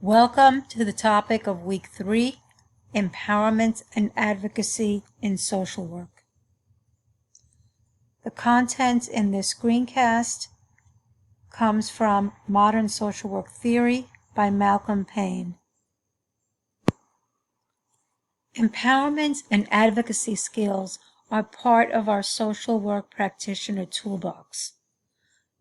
Welcome to the topic of Week 3, Empowerment and Advocacy in Social Work. The content in this screencast comes from Modern Social Work Theory by Malcolm Payne. Empowerment and advocacy skills are part of our social work practitioner toolbox.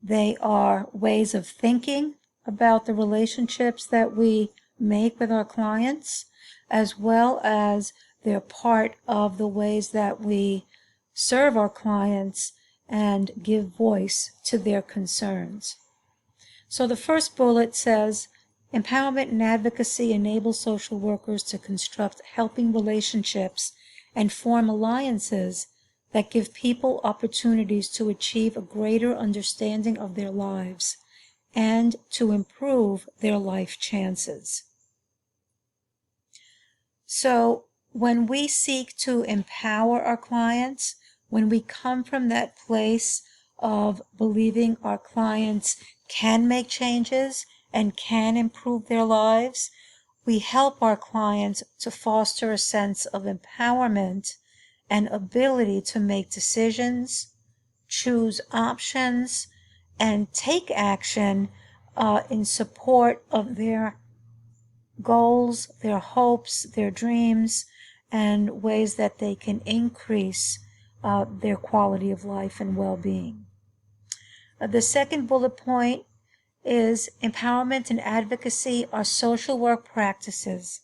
They are ways of thinking about the relationships that we make with our clients, as well as they're part of the ways that we serve our clients and give voice to their concerns. So the first bullet says, empowerment and advocacy enable social workers to construct helping relationships and form alliances that give people opportunities to achieve a greater understanding of their lives and to improve their life chances. So when we seek to empower our clients, when we come from that place of believing our clients can make changes and can improve their lives, we help our clients to foster a sense of empowerment and ability to make decisions, choose options, and take action in support of their goals, their hopes, their dreams, and ways that they can increase their quality of life and well-being. The second bullet point is empowerment and advocacy are social work practices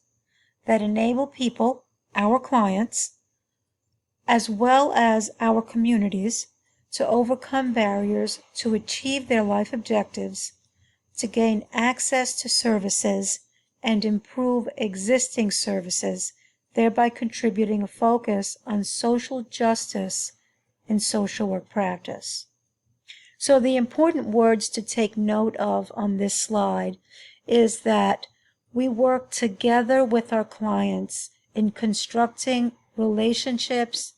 that enable people, our clients, as well as our communities, to overcome barriers to achieve their life objectives, to gain access to services, and improve existing services, thereby contributing a focus on social justice in social work practice. So the important words to take note of on this slide is that we work together with our clients in constructing relationships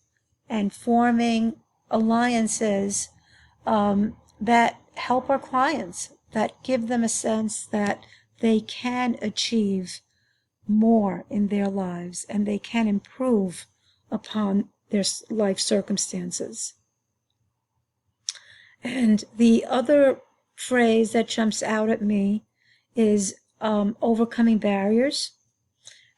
and forming alliances that help our clients, that give them a sense that they can achieve more in their lives and they can improve upon their life circumstances. And the other phrase that jumps out at me is overcoming barriers,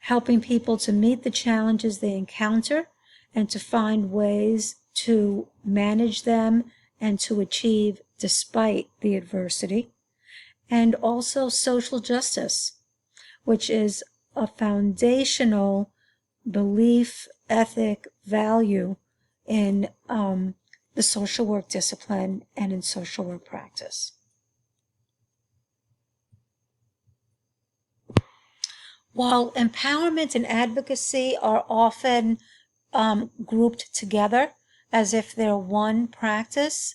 helping people to meet the challenges they encounter and to find ways to manage them and to achieve despite the adversity. And also social justice, which is a foundational belief, ethic, value in the social work discipline and in social work practice. While empowerment and advocacy are often grouped together as if they're one practice,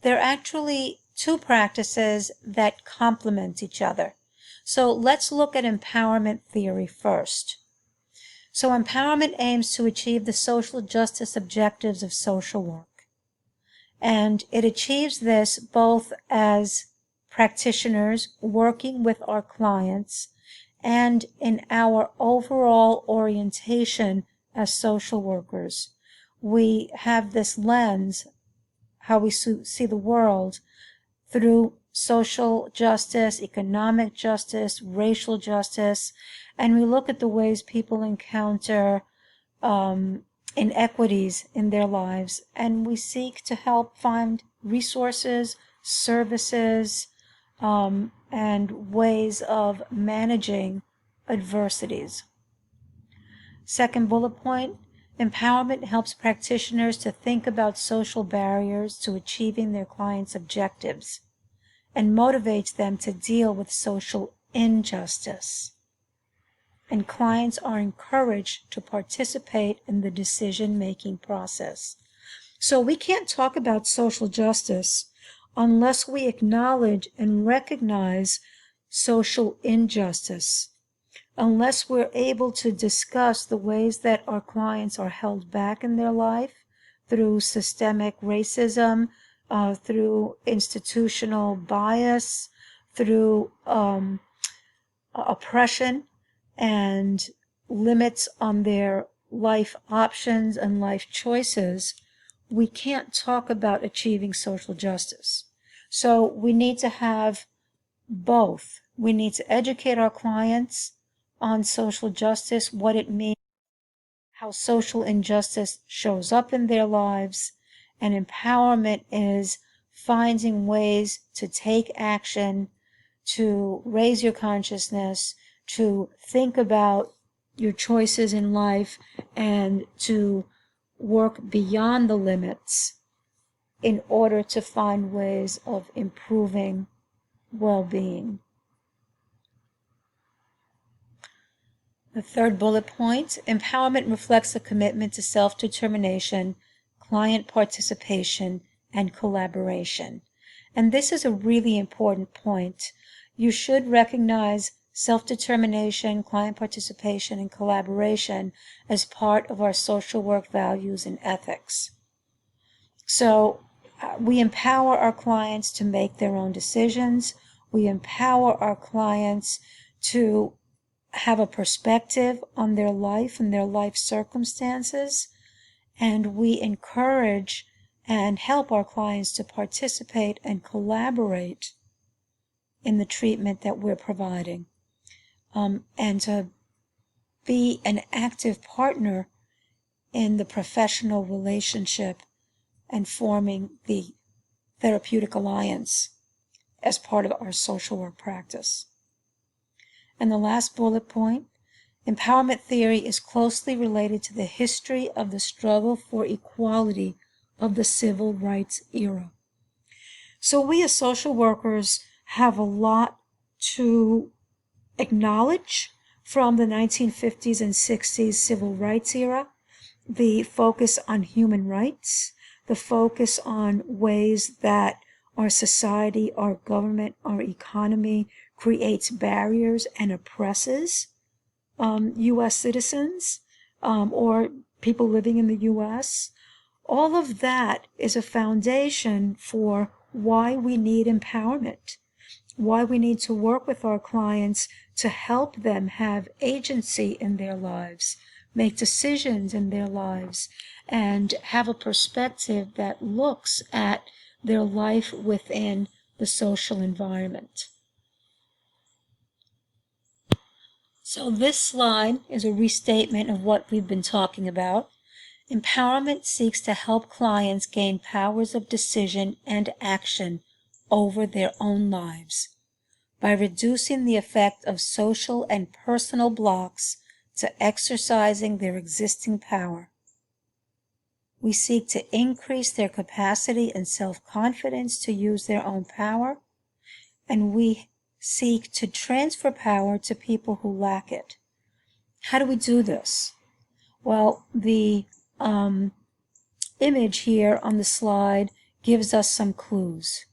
they're actually two practices that complement each other. So let's look at empowerment theory first. So empowerment aims to achieve the social justice objectives of social work. And it achieves this both as practitioners working with our clients and in our overall orientation as social workers. We have this lens, how we see the world, through social justice, economic justice, racial justice, and we look at the ways people encounter inequities in their lives, and we seek to help find resources, services, and ways of managing adversities. Second bullet point, empowerment helps practitioners to think about social barriers to achieving their clients' objectives and motivates them to deal with social injustice. And clients are encouraged to participate in the decision-making process. So we can't talk about social justice unless we acknowledge and recognize social injustice, unless we're able to discuss the ways that our clients are held back in their life through systemic racism, through institutional bias, through oppression and limits on their life options and life choices, we can't talk about achieving social justice. So we need to have both. We need to educate our clients on social justice, what it means, how social injustice shows up in their lives, and empowerment is finding ways to take action, to raise your consciousness, to think about your choices in life, and to work beyond the limits in order to find ways of improving well-being. The third bullet point, empowerment reflects a commitment to self-determination, client participation, and collaboration. And this is a really important point. You should recognize self-determination, client participation, and collaboration as part of our social work values and ethics. So we empower our clients to make their own decisions. We empower our clients to have a perspective on their life and their life circumstances, and we encourage and help our clients to participate and collaborate in the treatment that we're providing, and to be an active partner in the professional relationship and forming the therapeutic alliance as part of our social work practice. And the last bullet point, empowerment theory is closely related to the history of the struggle for equality of the civil rights era. So we as social workers have a lot to acknowledge from the 1950s and 60s civil rights era, the focus on human rights, the focus on ways that our society, our government, our economy creates barriers and oppresses U.S. citizens or people living in the U.S. All of that is a foundation for why we need empowerment, why we need to work with our clients to help them have agency in their lives, make decisions in their lives, and have a perspective that looks at their life within the social environment. So this slide is a restatement of what we've been talking about. Empowerment seeks to help clients gain powers of decision and action over their own lives by reducing the effect of social and personal blocks to exercising their existing power. We seek to increase their capacity and self-confidence to use their own power, and we seek to transfer power to people who lack it. How do we do this? Well, the image here on the slide gives us some clues.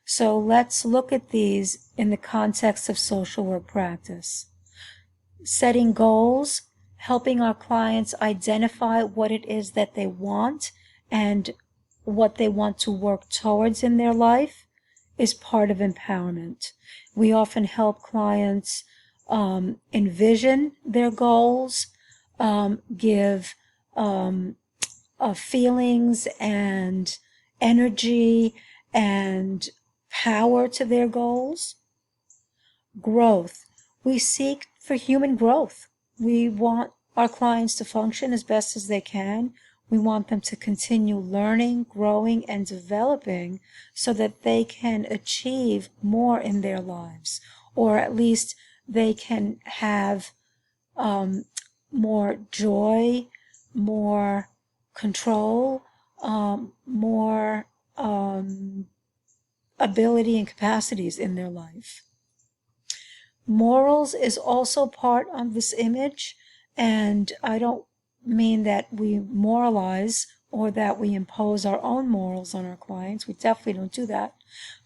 So let's look at these in the context of social work practice. Setting goals, helping our clients identify what it is that they want and what they want to work towards in their life is part of empowerment. We often help clients envision their goals, give feelings and energy and power to their goals. Growth. We seek for human growth. We want our clients to function as best as they can. We want them to continue learning, growing, and developing so that they can achieve more in their lives, or at least they can have more joy, more control, more ability and capacities in their life. Morals is also part of this image, and I don't mean that we moralize or that we impose our own morals on our clients. We definitely don't do that.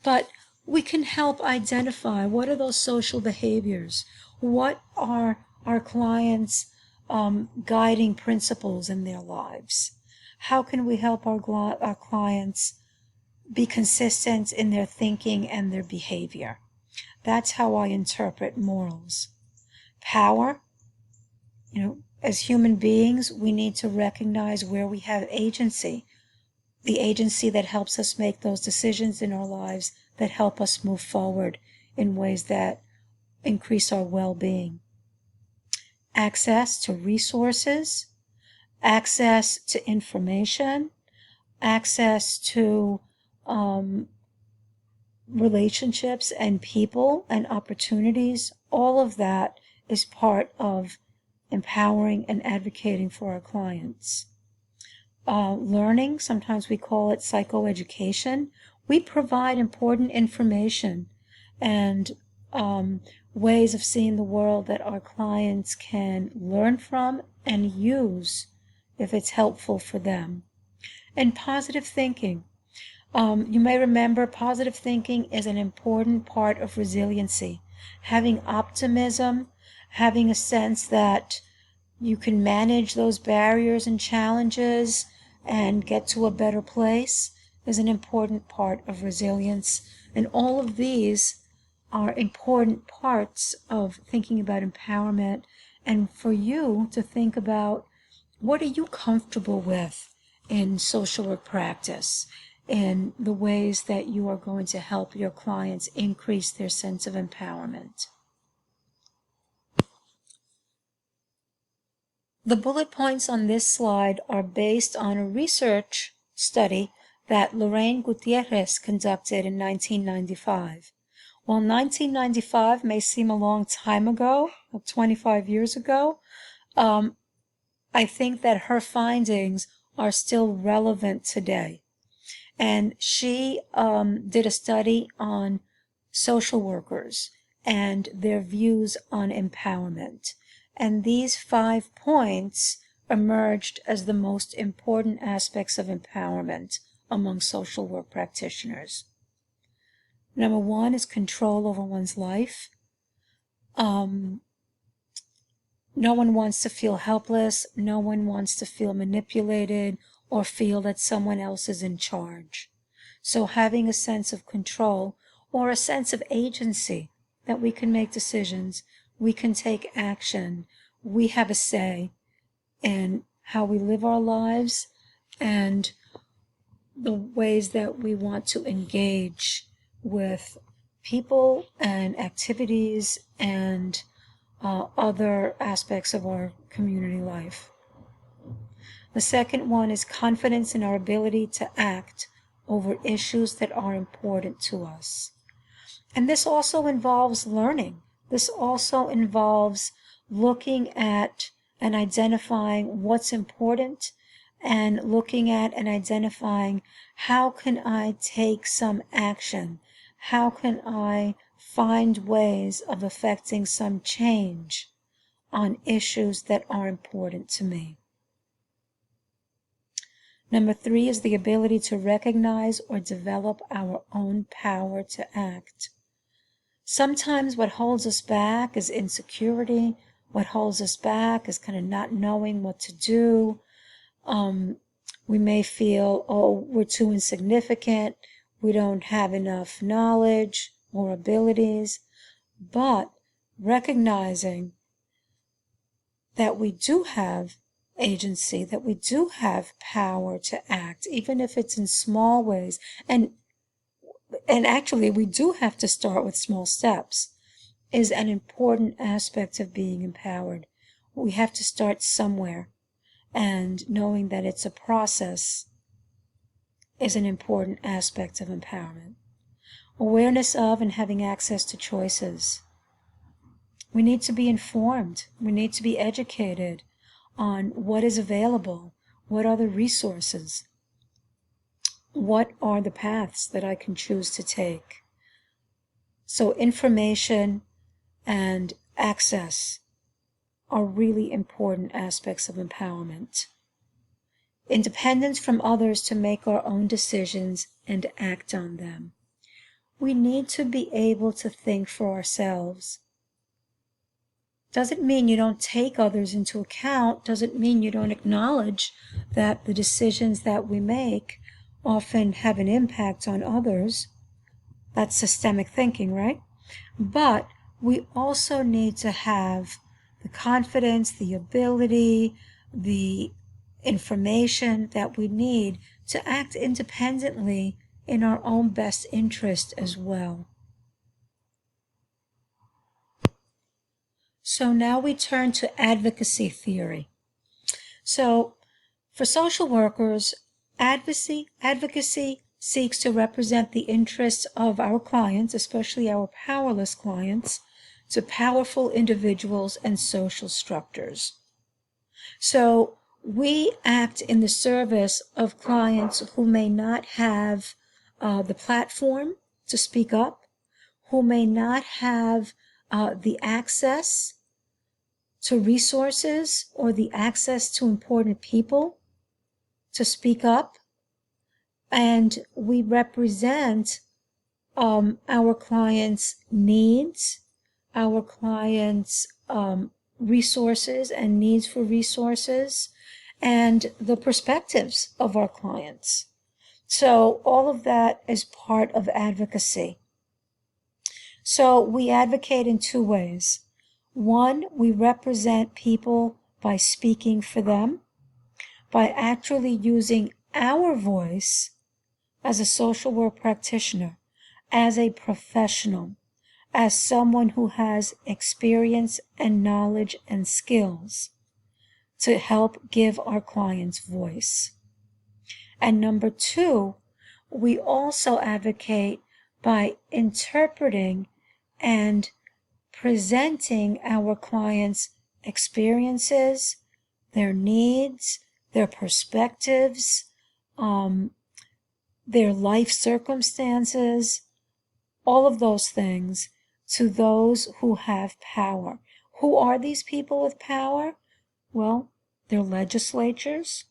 But we can help identify what are those social behaviors, what are our clients' guiding principles in their lives. How can we help our clients be consistent in their thinking and their behavior? That's how I interpret morals. Power, as human beings, we need to recognize where we have agency, the agency that helps us make those decisions in our lives that help us move forward in ways that increase our well-being. Access to resources, access to information, access to relationships and people and opportunities, all of that is part of empowering and advocating for our clients. Learning, sometimes we call it psychoeducation. We provide important information and ways of seeing the world that our clients can learn from and use if it's helpful for them. And positive thinking. You may remember positive thinking is an important part of resiliency. Having optimism, having a sense that you can manage those barriers and challenges and get to a better place is an important part of resilience. And all of these are important parts of thinking about empowerment, and for you to think about, what are you comfortable with in social work practice, in the ways that you are going to help your clients increase their sense of empowerment. The bullet points on this slide are based on a research study that Lorraine Gutierrez conducted in 1995. While 1995 may seem a long time ago, 25 years ago, I think that her findings are still relevant today. And she did a study on social workers and their views on empowerment. And these 5 points emerged as the most important aspects of empowerment among social work practitioners. Number 1 is control over one's life. No one wants to feel helpless. No one wants to feel manipulated or feel that someone else is in charge. So having a sense of control or a sense of agency, that we can make decisions, we can take action, we have a say in how we live our lives and the ways that we want to engage with people and activities and other aspects of our community life. The second one is confidence in our ability to act over issues that are important to us. And this also involves learning. This also involves looking at and identifying what's important and looking at and identifying, how can I take some action? How can I find ways of affecting some change on issues that are important to me? Number 3 is the ability to recognize or develop our own power to act. Sometimes what holds us back is insecurity. What holds us back is kind of not knowing what to do. We may feel, we're too insignificant. We don't have enough knowledge or abilities. But recognizing that we do have agency, that we do have power to act, even if it's in small ways. And actually, we do have to start with small steps, is an important aspect of being empowered. We have to start somewhere, and knowing that it's a process is an important aspect of empowerment. Awareness of and having access to choices. We need to be informed. We need to be educated on what is available, what are the resources, what are the paths that I can choose to take. So information and access are really important aspects of empowerment. Independence from others to make our own decisions and act on them. We need to be able to think for ourselves. Doesn't mean you don't take others into account, doesn't mean you don't acknowledge that the decisions that we make often have an impact on others. That's systemic thinking, right? But we also need to have the confidence, the ability, the information that we need to act independently in our own best interest as well. So now we turn to advocacy theory. So for social workers, advocacy seeks to represent the interests of our clients, especially our powerless clients, to powerful individuals and social structures. So we act in the service of clients who may not have the platform to speak up, who may not have the access to resources or the access to important people to speak up. And we represent our clients' needs, our clients' resources and needs for resources, and the perspectives of our clients. So all of that is part of advocacy. So we advocate in two ways. One, we represent people by speaking for them, by actually using our voice as a social work practitioner, as a professional, as someone who has experience and knowledge and skills to help give our clients voice. And number two, we also advocate by interpreting and presenting our clients' experiences, their needs, their perspectives, their life circumstances, all of those things to those who have power. Who are these people with power? Well, they're legislatures,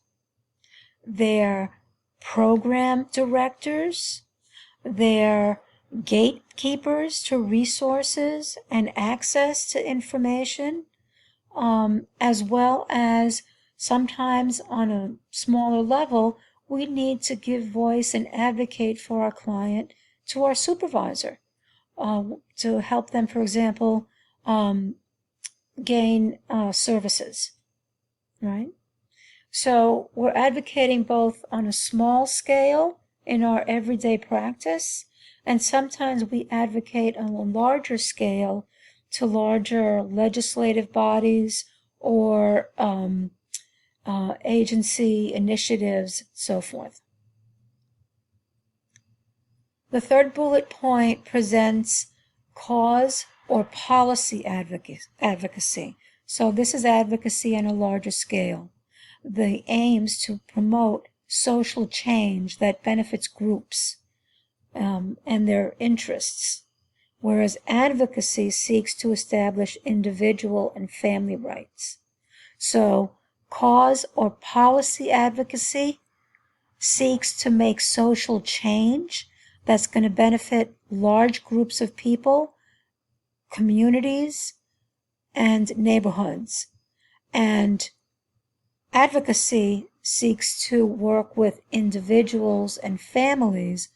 they're program directors, they're gatekeepers to resources and access to information, as well as sometimes on a smaller level, we need to give voice and advocate for our client to our supervisor, to help them, for example, gain services, right? So we're advocating both on a small scale in our everyday practice, and sometimes we advocate on a larger scale to larger legislative bodies or agency initiatives, so forth. The third bullet point presents cause or policy advocacy. So this is advocacy on a larger scale. The aims to promote social change that benefits groups and their interests, whereas advocacy seeks to establish individual and family rights. So cause or policy advocacy seeks to make social change that's going to benefit large groups of people, communities, and neighborhoods. And advocacy seeks to work with individuals and families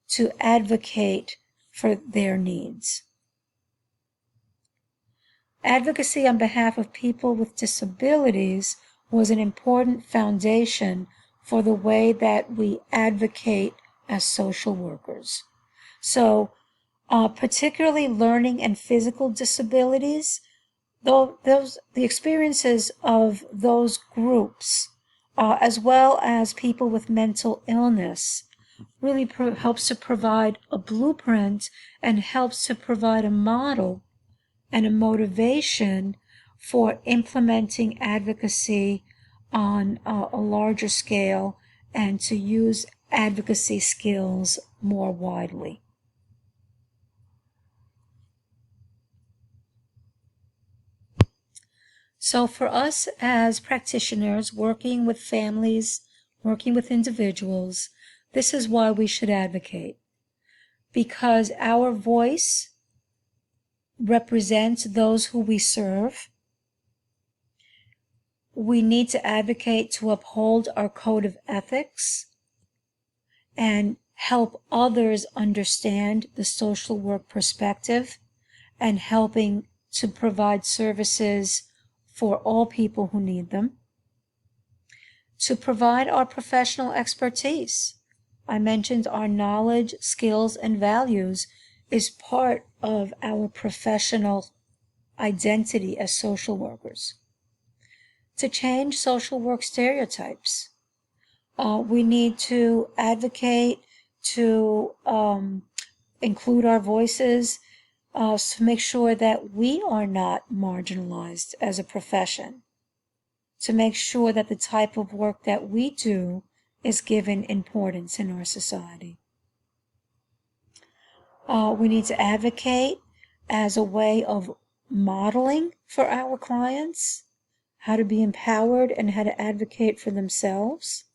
to advocate for their needs. Advocacy on behalf of people with disabilities was an important foundation for the way that we advocate as social workers. So, particularly learning and physical disabilities, the experiences of those groups, as well as people with mental illness, really helps to provide a blueprint and helps to provide a model and a motivation for implementing advocacy on a larger scale and to use advocacy skills more widely. So for us as practitioners working with families, working with individuals, this is why we should advocate. Because our voice represents those who we serve. We need to advocate to uphold our code of ethics and help others understand the social work perspective and helping to provide services for all people who need them, to provide our professional expertise. I mentioned our knowledge, skills, and values is part of our professional identity as social workers. To change social work stereotypes, we need to advocate to include our voices, to make sure that we are not marginalized as a profession, to make sure that the type of work that we do is given importance in our society. We need to advocate as a way of modeling for our clients how to be empowered and how to advocate for themselves.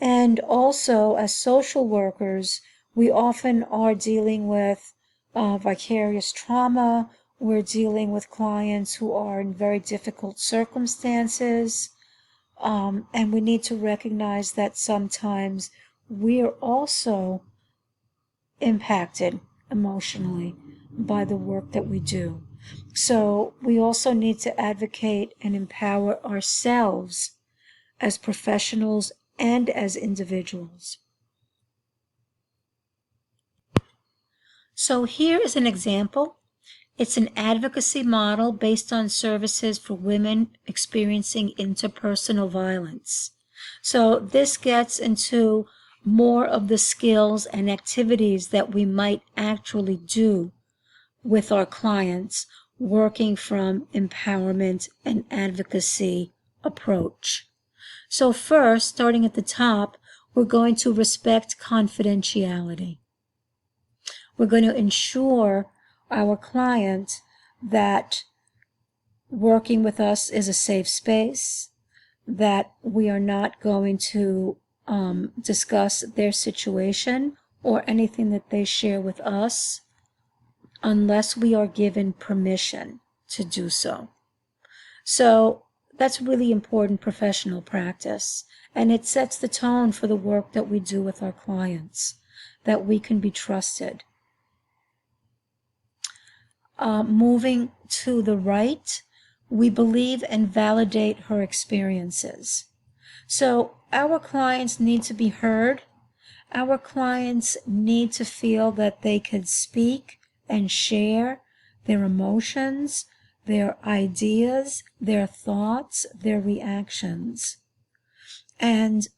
And also, as social workers, we often are dealing with vicarious trauma. We're dealing with clients who are in very difficult circumstances. And we need to recognize that sometimes we are also impacted emotionally by the work that we do. So we also need to advocate and empower ourselves as professionals and as individuals. So here is an example. It's an advocacy model based on services for women experiencing interpersonal violence. So this gets into more of the skills and activities that we might actually do with our clients, working from empowerment and advocacy approach. So first, starting at the top, we're going to respect confidentiality. We're going to ensure our client that working with us is a safe space, that we are not going to discuss their situation or anything that they share with us unless we are given permission to do so. So that's really important professional practice, and it sets the tone for the work that we do with our clients, that we can be trusted. Moving to the right, we believe and validate her experiences. So our clients need to be heard. Our clients need to feel that they can speak and share their emotions, their ideas, their thoughts, their reactions. And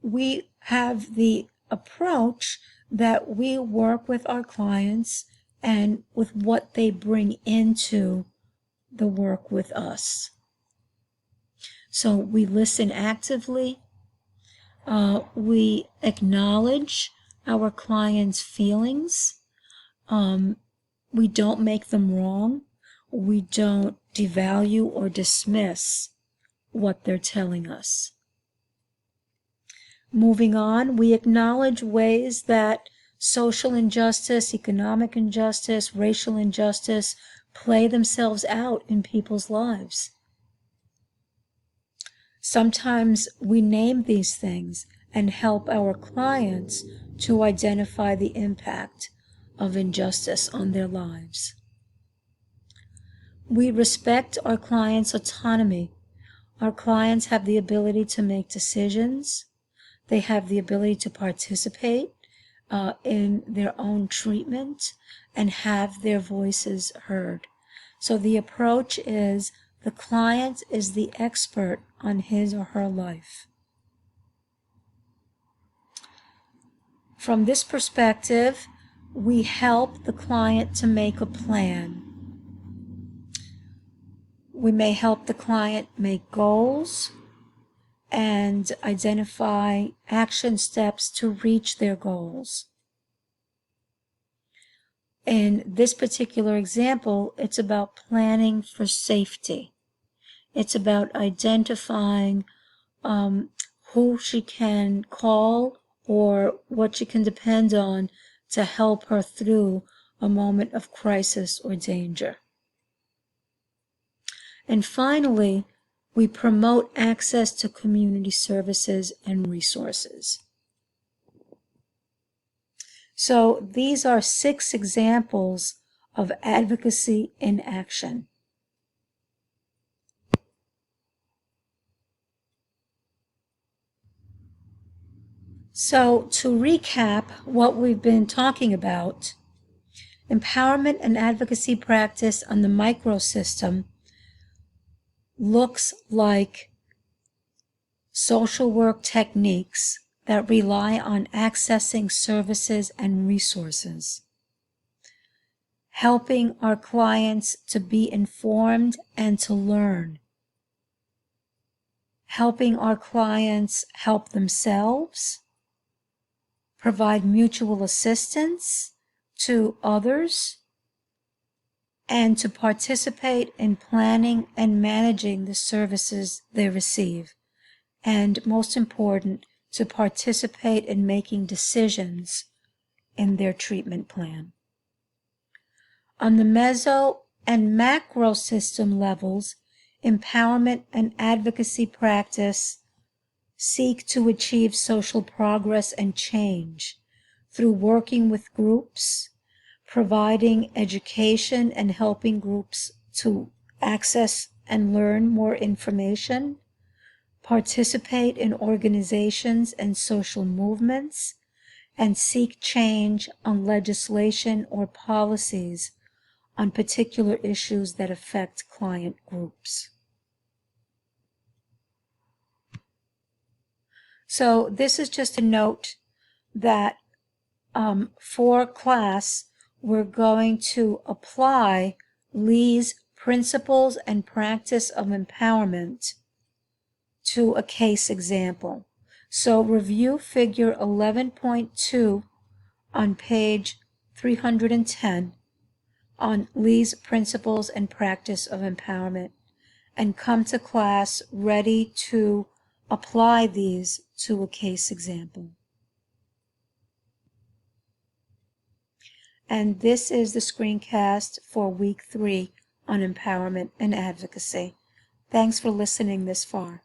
we have the approach that we work with our clients and with what they bring into the work with us. So we listen actively. We acknowledge our clients' feelings. We don't make them wrong. We don't devalue or dismiss what they're telling us. Moving on, we acknowledge ways that social injustice, economic injustice, racial injustice play themselves out in people's lives. Sometimes we name these things and help our clients to identify the impact of injustice on their lives. We respect our clients' autonomy. Our clients have the ability to make decisions. They have the ability to participate in their own treatment and have their voices heard. So the approach is the client is the expert on his or her life. From this perspective, we help the client to make a plan. We may help the client make goals and identify action steps to reach their goals. In this particular example, it's about planning for safety. It's about identifying who she can call or what she can depend on to help her through a moment of crisis or danger. And finally, we promote access to community services and resources. So these are 6 examples of advocacy in action. So, to recap what we've been talking about, empowerment and advocacy practice on the microsystem looks like social work techniques that rely on accessing services and resources, helping our clients to be informed and to learn, helping our clients help themselves, provide mutual assistance to others, and to participate in planning and managing the services they receive, and most important, to participate in making decisions in their treatment plan. On the meso and macro system levels, empowerment and advocacy practice seek to achieve social progress and change through working with groups, providing education and helping groups to access and learn more information, participate in organizations and social movements, and seek change on legislation or policies on particular issues that affect client groups. So this is just a note that for class, we're going to apply Lee's principles and practice of empowerment to a case example. So review figure 11.2 on page 310 on Lee's principles and practice of empowerment, and come to class ready to apply these to a case example. And this is the screencast for week 3 on empowerment and advocacy. Thanks for listening this far.